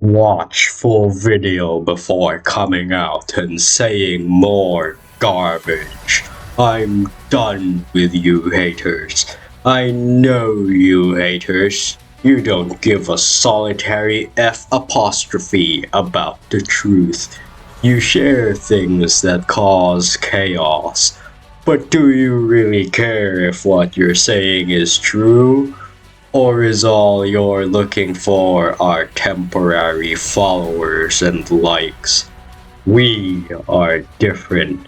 Watch full video before coming out and saying more garbage. I'm done with you haters. I know you haters. You don't give a solitary F apostrophe about the truth. You share things that cause chaos. But do you really care if what you're saying is true? Or is all you're looking for are temporary followers and likes? We are different.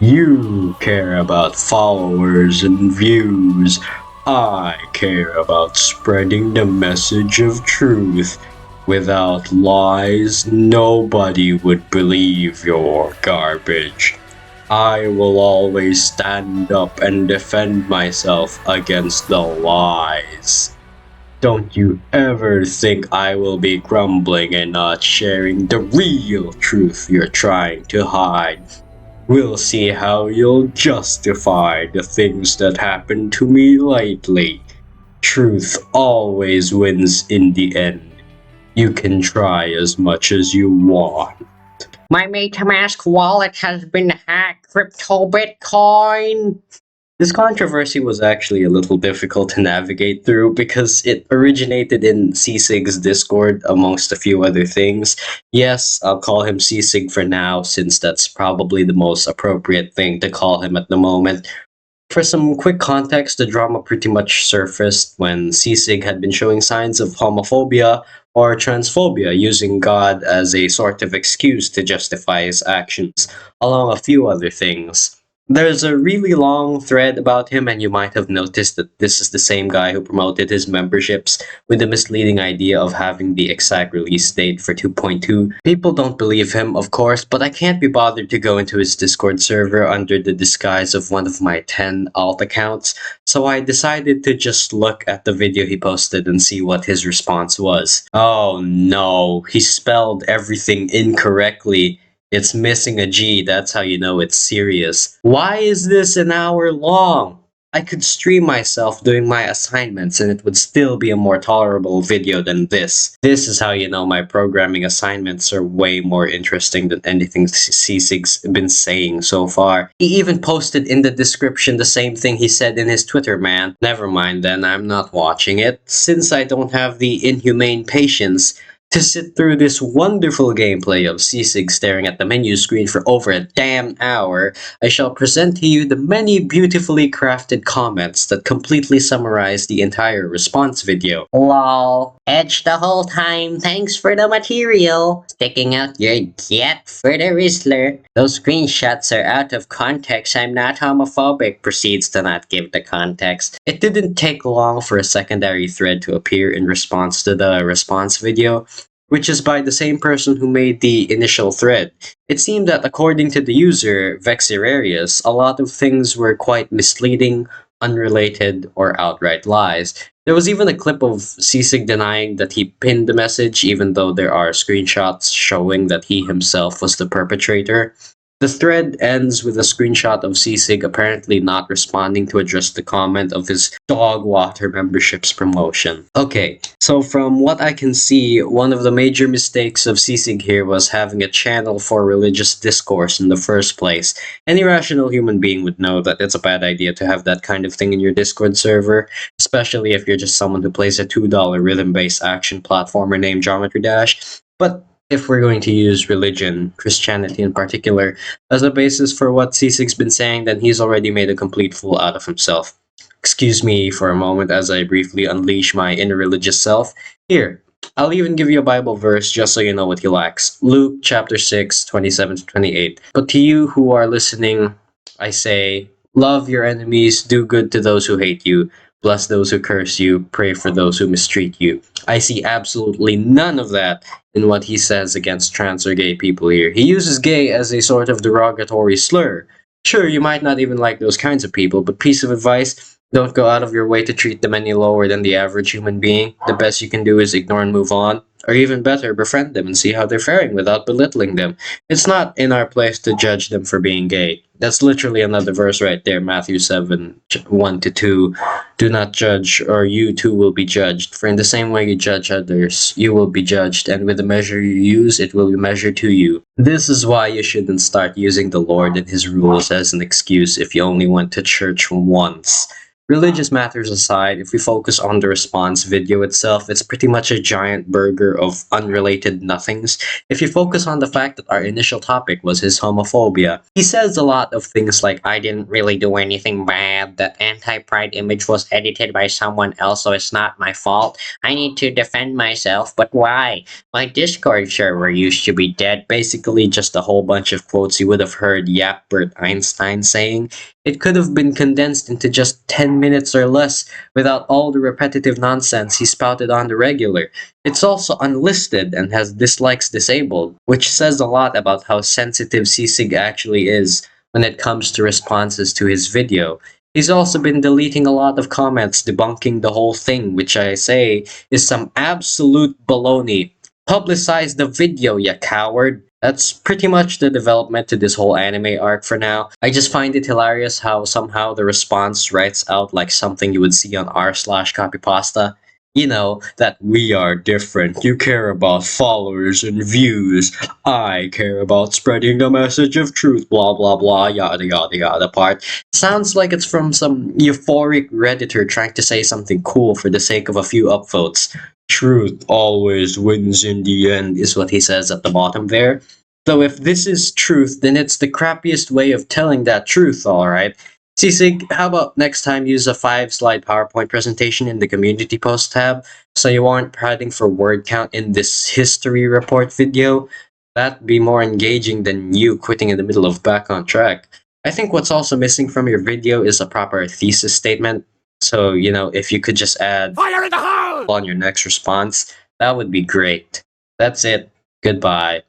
You care about followers and views. I care about spreading the message of truth. Without lies, nobody would believe your garbage. I will always stand up and defend myself against the lies. Don't you ever think I will be grumbling and not sharing the real truth you're trying to hide. We'll see how you'll justify the things that happened to me lately. Truth always wins in the end. You can try as much as you want. My MetaMask wallet has been hacked. Crypto Bitcoin. This controversy was actually a little difficult to navigate through because it originated in Seasig's Discord amongst a few other things. Yes, I'll call him Seasig for now since that's probably the most appropriate thing to call him at the moment. For some quick context, the drama pretty much surfaced when Seasig had been showing signs of homophobia or transphobia, using God as a sort of excuse to justify his actions, along a few other things. There's a really long thread about him, and you might have noticed that this is the same guy who promoted his memberships with the misleading idea of having the exact release date for 2.2. People don't believe him, of course, but I can't be bothered to go into his Discord server under the disguise of one of my 10 alt accounts, so I decided to just look at the video he posted and see what his response was. Oh no, he spelled everything incorrectly. It's missing a G, that's how you know it's serious. Why is this an hour long? I could stream myself doing my assignments and it would still be a more tolerable video than this. This is how you know my programming assignments are way more interesting than anything Seasig's been saying so far. He even posted in the description the same thing he said in his Twitter, man. Never mind then, I'm not watching it. Since I don't have the inhumane patience to sit through this wonderful gameplay of Seasig staring at the menu screen for over a damn hour, I shall present to you the many beautifully crafted comments that completely summarize the entire response video. Lol. Edge the whole time. Thanks for the material. Sticking out your jet for the Rizzler. Those screenshots are out of context. I'm not homophobic. Proceeds to not give the context. It didn't take long for a secondary thread to appear in response to the response video, which is by the same person who made the initial thread. It seemed that according to the user, Vexirarius, a lot of things were quite misleading, unrelated, or outright lies. There was even a clip of Seasig denying that he pinned the message, even though there are screenshots showing that he himself was the perpetrator. The thread ends with a screenshot of Seasig apparently not responding to address the comment of his dog water membership's promotion. Okay, so from what I can see, one of the major mistakes of Seasig here was having a channel for religious discourse in the first place. Any rational human being would know that it's a bad idea to have that kind of thing in your Discord server, especially if you're just someone who plays a $2 rhythm-based action platformer named Geometry Dash. But if we're going to use religion, Christianity in particular, as a basis for what Seasig's been saying, then he's already made a complete fool out of himself. Excuse me for a moment as I briefly unleash my inner religious self. Here, I'll even give you a Bible verse just so you know what he lacks. Luke chapter 6, 27 to 28. But to you who are listening, I say, love your enemies, do good to those who hate you, bless those who curse you, pray for those who mistreat you. I see absolutely none of that in what he says against trans or gay people here. He uses gay as a sort of derogatory slur. Sure, you might not even like those kinds of people, but piece of advice, don't go out of your way to treat them any lower than the average human being. The best you can do is ignore and move on. Or even better, befriend them and see how they're faring without belittling them. It's not in our place to judge them for being gay. That's literally another verse right there, Matthew 7, 1 to 2. Do not judge, or you too will be judged. For in the same way you judge others, you will be judged, and with the measure you use, it will be measured to you. This is why you shouldn't start using the Lord and His rules as an excuse if you only went to church once. Religious matters aside, if we focus on the response video itself, it's pretty much a giant burger of unrelated nothings. If you focus on the fact that our initial topic was his homophobia, he says a lot of things like, I didn't really do anything bad, that anti-pride image was edited by someone else, so it's not my fault. I need to defend myself, but why? My Discord server used to be dead. Basically just a whole bunch of quotes you would have heard Bert Einstein saying. It could have been condensed into just 10 minutes or less without all the repetitive nonsense he spouted on the regular. It's also unlisted and has dislikes disabled, which says a lot about how sensitive Sisig actually is when it comes to responses to his video. He's also been deleting a lot of comments debunking the whole thing, which I say is some absolute baloney. Publicize the video, you coward. That's pretty much the development to this whole anime arc for now. I just find it hilarious how somehow the response writes out like something you would see on r/copypasta. You know, that we are different. You care about followers and views. I care about spreading the message of truth, blah blah blah, yada yada yada part. Sounds like it's from some euphoric Redditor trying to say something cool for the sake of a few upvotes. Truth always wins in the end, is what he says at the bottom there. So if this is truth, then it's the crappiest way of telling that truth, alright? Sisig, how about next time use a 5-slide PowerPoint presentation in the community post tab so you aren't padding for word count in this history report video? That'd be more engaging than you quitting in the middle of back on track. I think what's also missing from your video is a proper thesis statement. So, if you could just add Fire in the hole! on your next response, that would be great. That's it. Goodbye.